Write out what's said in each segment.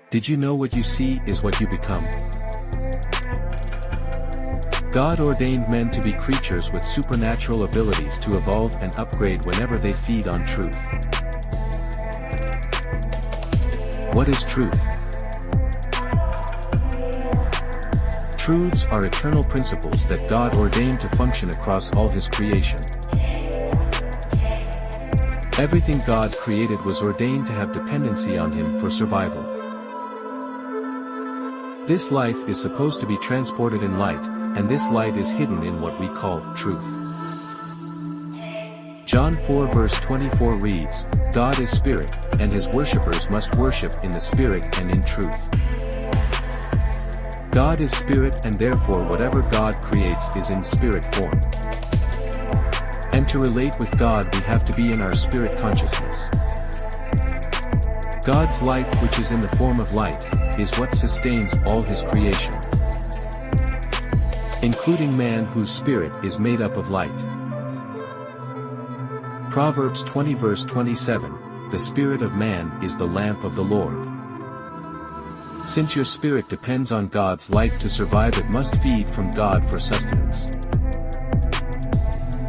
Did you know what you see is what you become? God ordained men to be creatures with supernatural abilities to evolve and upgrade whenever they feed on truth. What is truth? Truths are eternal principles that God ordained to function across all His creation. Everything God created was ordained to have dependency on Him for survival. This life is supposed to be transported in light, and this light is hidden in what we call truth. John 4 verse 24 reads, "God is spirit, and His worshippers must worship in the spirit and in truth." God is spirit, and therefore whatever God creates is in spirit form. And to relate with God we have to be in our spirit consciousness. God's life, which is in the form of light, is what sustains all His creation, including man whose spirit is made up of light. Proverbs 20 verse 27, "The spirit of man is the lamp of the Lord." Since your spirit depends on God's light to survive, it must feed from God for sustenance.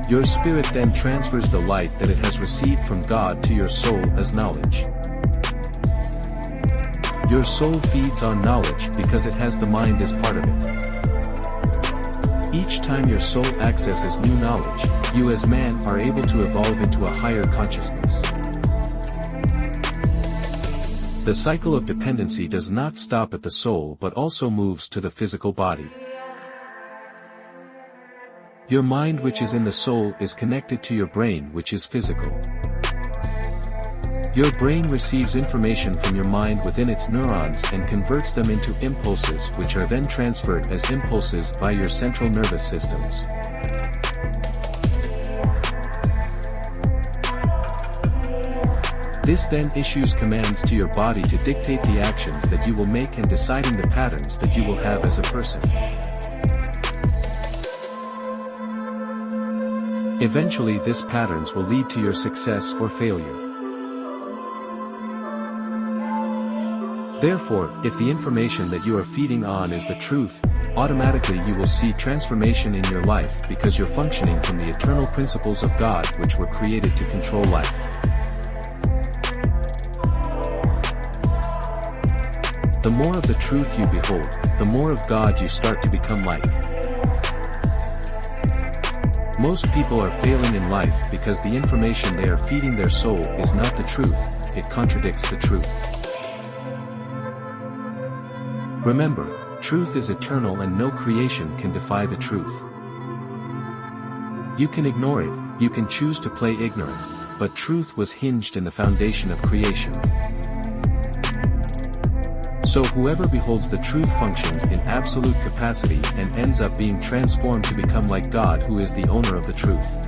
Your spirit then transfers the light that it has received from God to your soul as knowledge. Your soul feeds on knowledge because it has the mind as part of it. Each time your soul accesses new knowledge, you as man are able to evolve into a higher consciousness. The cycle of dependency does not stop at the soul but also moves to the physical body. Your mind, which is in the soul, is connected to your brain, which is physical. Your brain receives information from your mind within its neurons and converts them into impulses, which are then transferred as impulses by your central nervous systems. This then issues commands to your body to dictate the actions that you will make and deciding the patterns that you will have as a person. Eventually these patterns will lead to your success or failure. Therefore, if the information that you are feeding on is the truth, automatically you will see transformation in your life because you're functioning from the eternal principles of God, which were created to control life. The more of the truth you behold, the more of God you start to become like. Most people are failing in life because the information they are feeding their soul is not the truth, it contradicts the truth. Remember, truth is eternal and no creation can defy the truth. You can ignore it, you can choose to play ignorant, but truth was hinged in the foundation of creation. So whoever beholds the truth functions in absolute capacity and ends up being transformed to become like God, who is the owner of the truth.